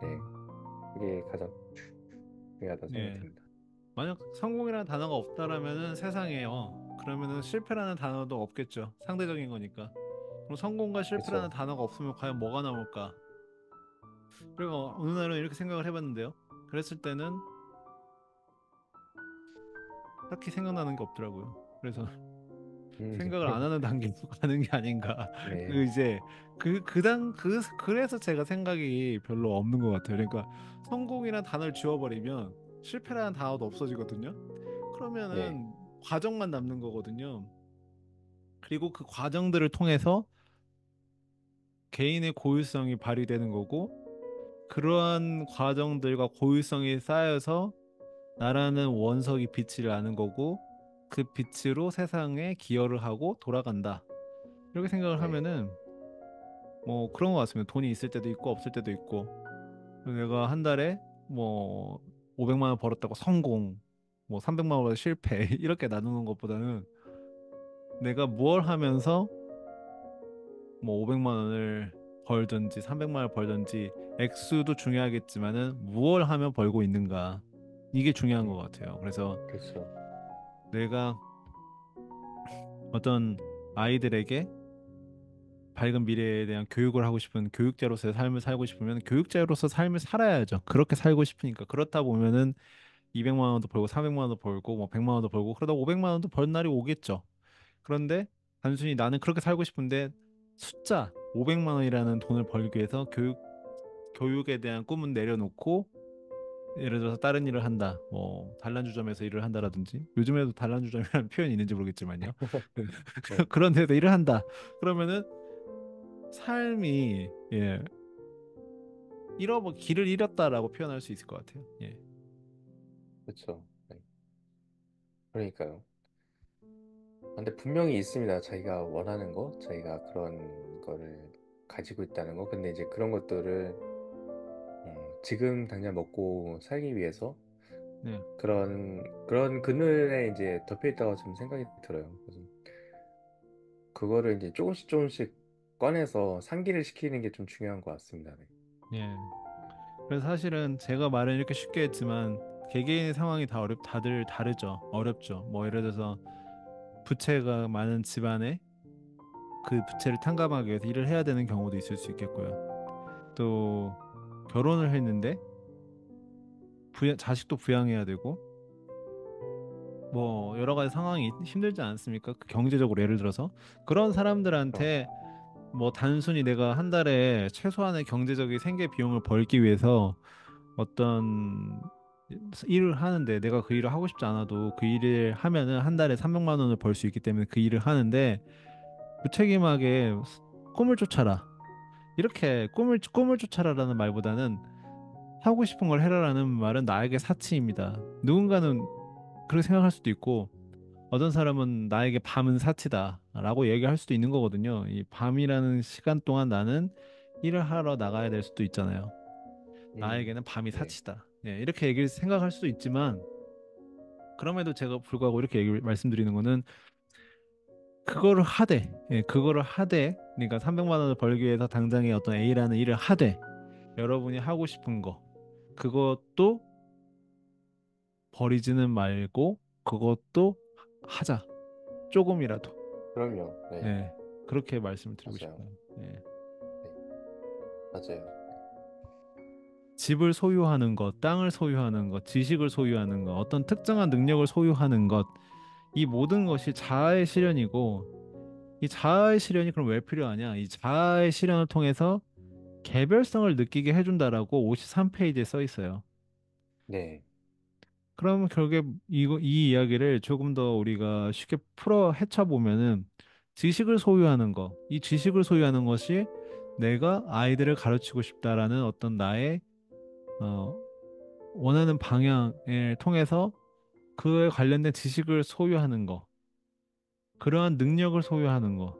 네, 음. 그게 가장 중요하다 생각이 예. 듭니다. 만약 성공이라는 단어가 없다라면은 세상에요. 그러면은 실패라는 단어도 없겠죠. 상대적인 거니까. 그럼 성공과 실패라는 그렇죠. 단어가 없으면 과연 뭐가 나올까? 그리고 어느 날은 이렇게 생각을 해봤는데요. 그랬을 때는 딱히 생각나는 게 없더라고요. 그래서 음, 생각을 안 하는 단계로 가는 게 아닌가. 그 네, 이제 그래서 제가 생각이 별로 없는 것 같아요. 그러니까 성공이라는 단어를 지워버리면 실패라는 단어도 없어지거든요. 네, 그러면은 과정만 남는 거거든요. 그리고 그 과정들을 통해서 개인의 고유성이 발휘되는 거고 그러한 과정들과 고유성이 쌓여서 나라는 원석이 빛을 나는 거고 그 빛으로 세상에 기여를 하고 돌아간다. 이렇게 생각을 네, 하면은 뭐 그런 것 같습니다. 돈이 있을 때도 있고 없을 때도 있고 내가 한 달에 뭐 500만 원 벌었다고 성공. 뭐 300만 원보다 실패 이렇게 나누는 것보다는 내가 뭘 하면서 뭐 500만 원을 벌든지 300만 원을 벌든지 액수도 중요하겠지만은 무엇을 하면 벌고 있는가 이게 중요한 것 음, 같아요. 그래서 그렇죠. 내가 어떤 아이들에게 밝은 미래에 대한 교육을 하고 싶은 교육자로서의 삶을 살고 싶으면 교육자로서 삶을 살아야죠. 그렇게 살고 싶으니까 그렇다 보면은 200만 원도 벌고 400만 원도 벌고 뭐 100만 원도 벌고 그러다 500만 원도 벌 날이 오겠죠. 그런데 단순히 나는 그렇게 살고 싶은데 숫자 500만 원이라는 돈을 벌기 위해서 교육에 대한 꿈은 내려놓고 예를 들어서 다른 일을 한다. 뭐 단란주점에서 일을 한다라든지 요즘에도 단란주점이라는 표현이 있는지 모르겠지만요. 네, 그런 데서 일을 한다. 그러면은 삶이 길을 잃었다라고 표현할 수 있을 것 같아요. 예. 그렇죠. 네, 그러니까요. 근데 분명히 있습니다. 자기가 원하는 거, 자기가 그런 거를 가지고 있다는 거. 근데 이제 그런 것들을 지금 당장 먹고 살기 위해서 네. 그런 그늘에 이제 덮여 있다고 좀 생각이 들어요. 그래서 그거를 이제 조금씩 조금씩 꺼내서 상기를 시키는 게 좀 중요한 것 같습니다. 네. 예. 그래서 사실은 제가 말은 이렇게 쉽게 했지만 개개인의 상황이 다들 다르죠. 어렵죠. 뭐 예를 들어서 부채가 많은 집안에 그 부채를 탕감하기 위해서 일을 해야 되는 경우도 있을 수 있겠고요. 또 결혼을 했는데 자식도 부양해야 되고 뭐 여러 가지 상황이 힘들지 않습니까? 그 경제적으로 예를 들어서 그런 그렇죠. 사람들한테 뭐 단순히 내가 한 달에 최소한의 경제적인 생계 비용을 벌기 위해서 어떤 일을 하는데 내가 그 일을 하고 싶지 않아도 그 일을 하면은 한 달에 300만 원을 벌 수 있기 때문에 그 일을 하는데 무책임하게 꿈을 쫓아라. 이렇게 꿈을 쫓아라라는 말보다는 하고 싶은 걸 해라라는 말은 나에게 사치입니다. 누군가는 그렇게 생각할 수도 있고 어떤 사람은 나에게 밤은 사치다라고 얘기할 수도 있는 거거든요. 이 밤이라는 시간 동안 나는 일을 하러 나가야 될 수도 있잖아요. 나에게는 밤이 네. 사치다. 예, 이렇게 얘기를 생각할 수도 있지만 그럼에도 제가 불구하고 이렇게 말씀드리는 거는 그거를 하되, 그러니까 300만 원을 벌기 위해서 당장에 어떤 A라는 일을 하되, 여러분이 하고 싶은 거, 그것도 버리지는 말고, 그것도 하자. 조금이라도. 그럼요. 네, 예, 그렇게 말씀을 드리고 맞아요. 싶어요. 예. 네, 맞아요. 집을 소유하는 것, 땅을 소유하는 것, 지식을 소유하는 것, 어떤 특정한 능력을 소유하는 것, 이 모든 것이 자아의 실현이고, 이 자아의 실현이 그럼 왜 필요하냐? 이 자아의 실현을 통해서 개별성을 느끼게 해준다라고 53페이지에 써 있어요. 네, 그럼 결국에 이 이야기를 조금 더 우리가 쉽게 풀어 헤쳐 보면은 지식을 소유하는 거, 이 지식을 소유하는 것이 내가 아이들을 가르치고 싶다라는 어떤 나의 어, 원하는 방향을 통해서 그에 관련된 지식을 소유하는 거, 그러한 능력을 소유하는 거,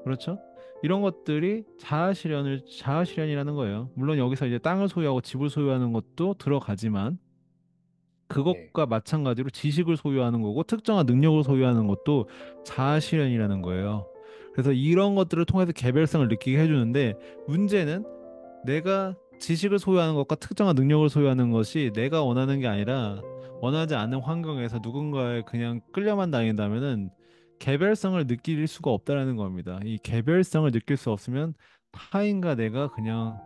그렇죠? 이런 것들이 자아 실현이라는 거예요. 물론 여기서 이제 땅을 소유하고 집을 소유하는 것도 들어가지만 네, 그것과 마찬가지로 지식을 소유하는 거고 특정한 능력을 소유하는 것도 자아 실현이라는 거예요. 그래서 이런 것들을 통해서 개별성을 느끼게 해주는데 문제는 내가 지식을 소유하는 것과 특정한 능력을 소유하는 것이 내가 원하는 게 아니라 원하지 않는 환경에서 누군가에 그냥 끌려만 다닌다면은 개별성을 느낄 수가 없다라는 겁니다. 이 개별성을 느낄 수 없으면 타인과 내가 그냥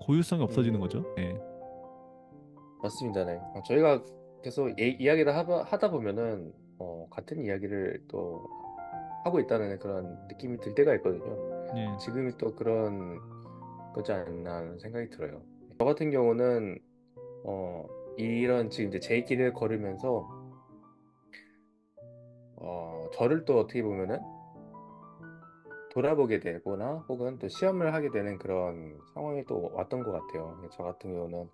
고유성이 없어지는 거죠. 음, 예. 맞습니다. 네. 저희가 계속 이야기를 하다 보면은 같은 이야기를 또 하고 있다는 그런 느낌이 들 때가 있거든요. 예. 지금이 또 그런 거지 않나 하는 생각이 들어요. 저 같은 경우는 이런 지금 이제 제 길을 걸으면서 저를 또 어떻게 보면은 돌아보게 되거나 혹은 또 시험을 하게 되는 그런 상황이 또 왔던 것 같아요. 저 같은 경우는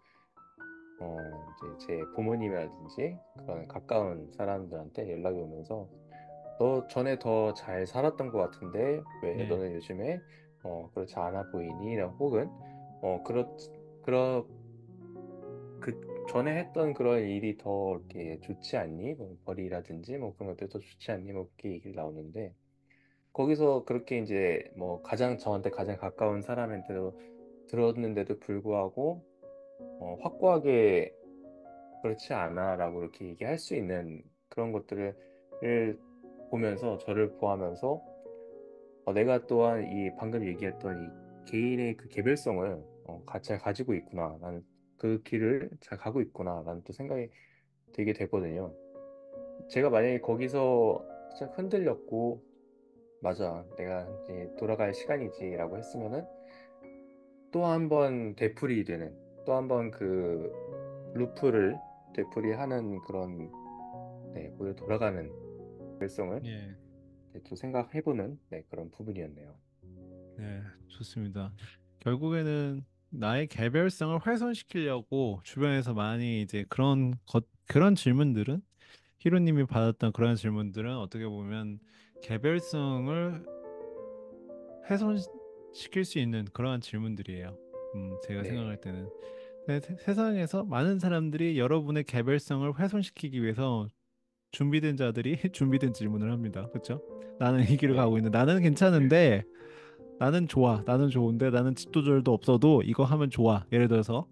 이제 제 부모님이라든지 그런 가까운 사람들한테 연락이 오면서 너 전에 더 잘 살았던 것 같은데 왜 예. 너는 요즘에 그렇지 않아 보이니? 혹은 그렇 그렇 그 전에 했던 그런 일이 더 이렇게 좋지 않니? 뭐 벌이라든지 뭐 그런 것들이 더 좋지 않니? 뭐 그렇게 얘기를 나오는데 거기서 그렇게 이제 뭐 가장 저한테 가장 가까운 사람한테도 들었는데도 불구하고 확고하게 그렇지 않아라고 이렇게 얘기할 수 있는 그런 것들을 보면서 저를 보하면서 내가 또한 이 방금 얘기했던 이 개인의 그 개별성을 잘 가지고 있구나. 나는 그 길을 잘 가고 있구나. 라는 또 생각이 들게 되거든요. 제가 만약에 거기서 살짝 흔들렸고, 맞아. 내가 이제 돌아갈 시간이지라고 했으면은 또 한 번 되풀이 되는, 또 한 번 그 루프를 되풀이하는 그런, 네, 오히려 돌아가는 결성을 예, 또 생각해보는 그런 부분이었네요. 네, 좋습니다. 결국에는 나의 개별성을 훼손시키려고 주변에서 많이 이제 그런 질문들은 히로님이 받았던 그런 질문들은 어떻게 보면 개별성을 훼손시킬 수 있는 그러한 질문들이에요. 제가 네, 생각할 때는. 세상에서 많은 사람들이 여러분의 개별성을 훼손시키기 위해서 준비된 자들이 준비된 질문을 합니다. 그렇죠? 나는 이 길을 가고 네, 있는데 나는 괜찮은데 나는 좋아. 나는 좋은데 나는 집도절도 없어도 이거 하면 좋아. 예를 들어서.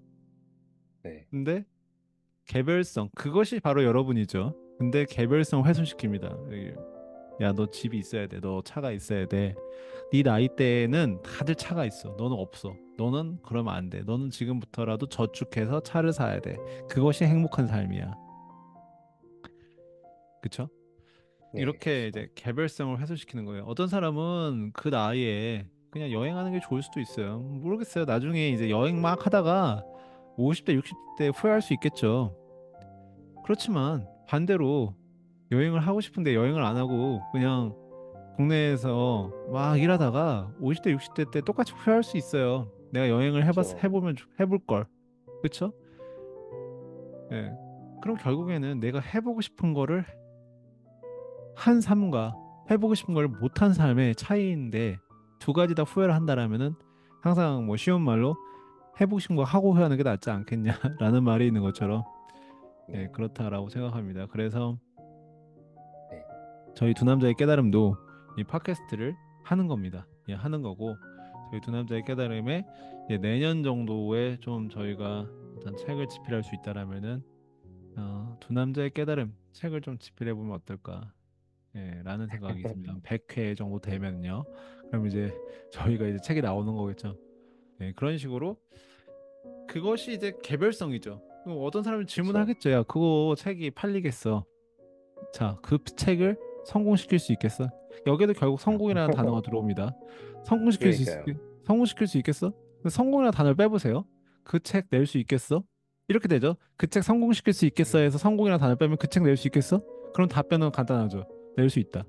네, 근데 개별성 그것이 바로 여러분이죠. 근데 개별성 훼손시킵니다. 야, 너 집이 있어야 돼. 너 차가 있어야 돼. 네 나이 때에는 다들 차가 있어. 너는 없어. 너는 그러면 안 돼. 너는 지금부터라도 저축해서 차를 사야 돼. 그것이 행복한 삶이야. 그쵸? 네, 이렇게 그렇죠. 이제 개별성을 훼손시키는 거예요. 어떤 사람은 그 나이에 그냥 여행하는 게 좋을 수도 있어요. 모르겠어요. 나중에 이제 여행 막 하다가 50대, 60대 후회할 수 있겠죠. 그렇지만 반대로 여행을 하고 싶은데 여행을 안 하고 그냥 국내에서 막 일하다가 50대, 60대 때 똑같이 후회할 수 있어요. 내가 여행을 그렇죠. 해볼 걸. 그쵸? 예. 그럼 결국에는 내가 해보고 싶은 거를 한 삶과 해보고 싶은 걸 못한 삶의 차이인데 두 가지 다 후회를 한다라면은 항상 뭐 쉬운 말로 해보고 싶은 거 하고 후회하는 게 낫지 않겠냐라는 말이 있는 것처럼 예, 네, 그렇다라고 생각합니다. 그래서 네, 저희 두 남자의 깨달음도 이 팟캐스트를 하는 겁니다. 예, 하는 거고 저희 두 남자의 깨달음에 내년 정도에 좀 저희가 어떤 책을 집필할 수 있다라면은 두 남자의 깨달음 책을 좀 집필해 보면 어떨까? 예, 라는 생각이 있습니다. 한 100회 정도 네, 되면요. 그럼 이제 저희가 이제 책이 나오는 거겠죠. 예, 그런 식으로 그것이 이제 개별성이죠. 그럼 어떤 사람이 그렇죠. 질문하겠죠. 야, 그거 책이 팔리겠어. 자, 그 책을 성공시킬 수 있겠어? 여기도 결국 성공이라는 단어가 들어옵니다. 성공시킬 수 그러니까요. 성공시킬 수 있겠어? 근데 성공이라는 단어를 빼보세요. 그 책 낼 수 있겠어? 이렇게 되죠. 그 책 성공시킬 수 있겠어 음, 해서 성공이라는 단어를 빼면 그 책 낼 수 있겠어? 그럼 답변은 간단하죠. 낼 수 있다.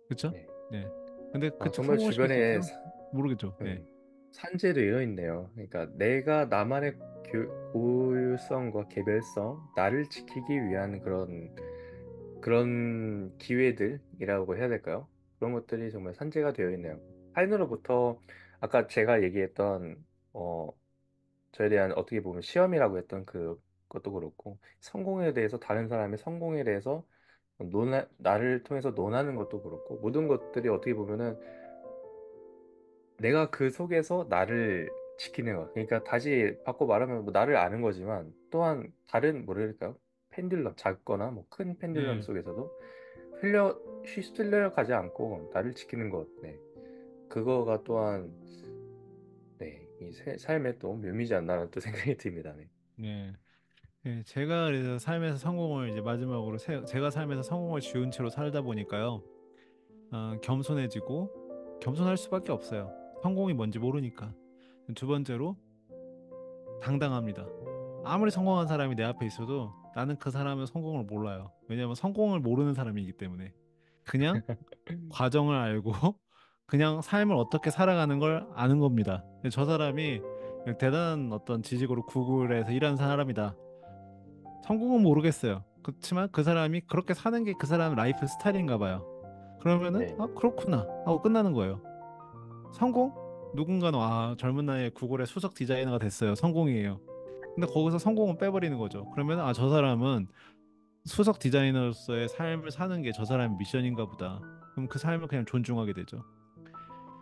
그렇죠? 네. 네. 근데 그 책 정말 성공시킬 수 주변에 있어? 모르겠죠. 네. 산재도 이어 있네요. 그러니까 내가 나만의 고유성과 개별성, 나를 지키기 위한 그런 기회들이라고 해야 될까요? 그런 것들이 정말 산재가 되어 있네요. 하인으로부터 아까 제가 얘기했던 어, 저에 대한 어떻게 보면 시험이라고 했던 그것도 그렇고 성공에 대해서 다른 사람의 성공에 대해서 나를 통해서 논하는 것도 그렇고 모든 것들이 어떻게 보면은 내가 그 속에서 나를 지키는 것. 그러니까 다시 바꿔 말하면 뭐 나를 아는 거지만 또한 다른 뭐랄까요? 펜듈럼 작거나 뭐 큰 펜듈럼 네. 속에서도 휘둘려 가지 않고 나를 지키는 것. 네. 그거가 또한 이 삶의 또 묘미지 않나라는 또 생각이 듭니다. 네. 네. 네. 제가 그래서 삶에서 성공을 이제 마지막으로 제가 삶에서 성공을 지은 채로 살다 보니까요. 겸손해지고 겸손할 수밖에 없어요. 성공이 뭔지 모르니까. 두 번째로 당당합니다. 아무리 성공한 사람이 내 앞에 있어도 나는 그 사람은 성공을 몰라요. 왜냐하면 성공을 모르는 사람이기 때문에. 그냥 과정을 알고 그냥 삶을 어떻게 살아가는 걸 아는 겁니다. 근데 저 사람이 대단한 어떤 지식으로 구글에서 일하는 사람이다. 성공은 모르겠어요. 그렇지만 그 사람이 그렇게 사는 게 그 사람 라이프 스타일인가 봐요. 그러면은 네. 그렇구나 하고 끝나는 거예요. 성공? 누군가는 젊은 나이에 구글의 수석 디자이너가 됐어요. 성공이에요. 근데 거기서 성공은 빼버리는 거죠. 그러면 아, 저 사람은 수석 디자이너로서의 삶을 사는 게 저 사람의 미션인가 보다. 그럼 그 삶을 그냥 존중하게 되죠.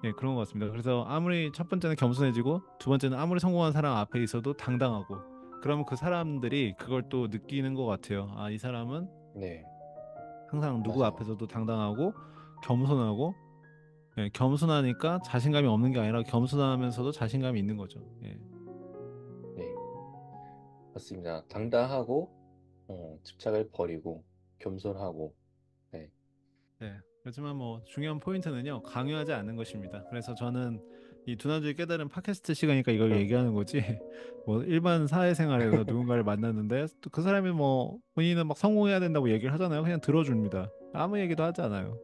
예, 그런 것 같습니다. 그래서 아무리 첫 번째는 겸손해지고 두 번째는 아무리 성공한 사람 앞에 있어도 당당하고 그러면 그 사람들이 그걸 또 느끼는 것 같아요. 아, 이 사람은 네, 항상 누구 맞아요. 앞에서도 당당하고 겸손하고 예, 겸손하니까 자신감이 없는 게 아니라 겸손하면서도 자신감이 있는 거죠. 예. 네, 맞습니다. 당당하고 집착을 버리고 겸손하고. 네, 네. 그렇지만 뭐 중요한 포인트는요, 강요하지 않는 것입니다. 그래서 저는 이 두나주의 깨달은 팟캐스트 시간이니까 이걸 그럼요. 얘기하는 거지. 뭐 일반 사회생활에서 누군가를 만났는데 또 그 사람이 뭐 본인은 막 성공해야 된다고 얘기를 하잖아요. 그냥 들어줍니다. 아무 얘기도 하지 않아요.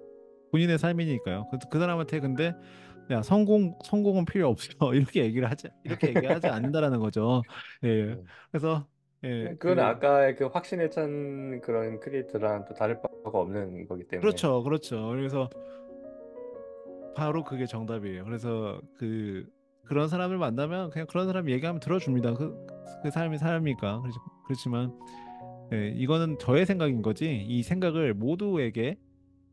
본인의 삶이니까요. 그 사람한테 근데 야, 성공은 필요 없어. 이렇게 얘기하지 않는다라는 거죠. 예. 네. 그래서 예, 그건 아까의 그 확신에 찬 그런 크리에이터랑 또 다를 바가 없는 거기 때문에. 그렇죠. 그렇죠. 그래서 바로 그게 정답이에요. 그래서 그런 사람을 만나면 그냥 그런 사람 얘기하면 들어줍니다. 그 사람이 사람이니까. 그렇지만 예, 이거는 저의 생각인 거지. 이 생각을 모두에게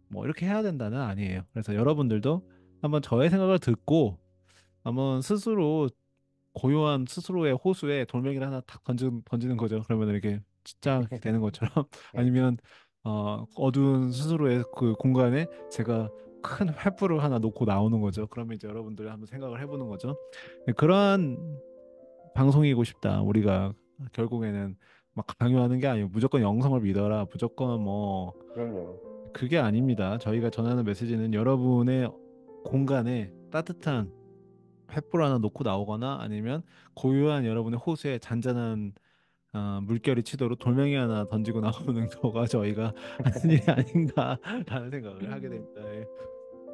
뭐 이렇게 해야 된다는 아니에요. 그래서 여러분들도 한번 저의 생각을 듣고 한번 스스로 고요한 스스로의 호수에 돌멩이를 하나 탁 던지는 거죠. 그러면 이렇게 진짜 되는 것처럼 네, 아니면 어두운 스스로의 그 공간에 제가 큰 횃불을 하나 놓고 나오는 거죠. 그러면 이제 여러분들이 한번 생각을 해보는 거죠. 네, 그러한 방송이고 싶다. 우리가 결국에는 막 강요하는 게 아니고 무조건 영성을 믿어라. 무조건 뭐 그럼요. 그게 아닙니다. 저희가 전하는 메시지는 여러분의 공간에 따뜻한 횃불 하나 놓고 나오거나 아니면 고요한 여러분의 호수에 잔잔한 물결이 치도록 돌멩이 하나 던지고 나오는 거가 저희가 하는 일이 아닌가라는 생각을 하게 됩니다. 예.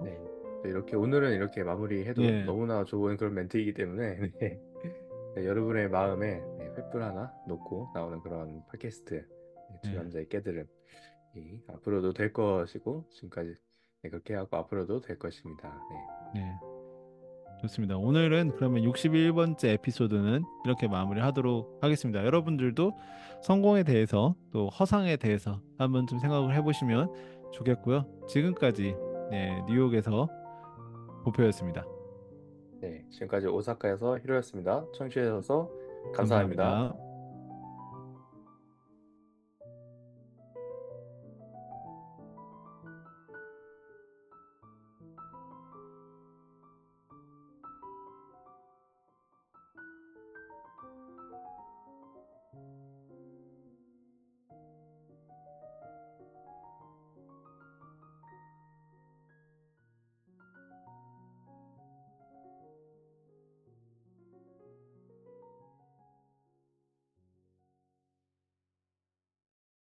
네. 네, 이렇게 오늘은 이렇게 마무리해도 예, 너무나 좋은 그런 멘트이기 때문에 네. 네, 여러분의 마음에 네, 횃불 하나 놓고 나오는 그런 팟캐스트 네, 두 예, 남자의 깨들음 앞으로도 될 것이고 지금까지 네, 그렇게 하고 앞으로도 될 것입니다. 네. 예. 좋습니다. 오늘은 그러면 61번째 에피소드는 이렇게 마무리하도록 하겠습니다. 여러분들도 성공에 대해서 또 허상에 대해서 한번 좀 생각을 해보시면 좋겠고요. 지금까지 네, 뉴욕에서 보표였습니다. 네, 지금까지 오사카에서 히로였습니다. 청취해 주셔서 감사합니다. 감사합니다.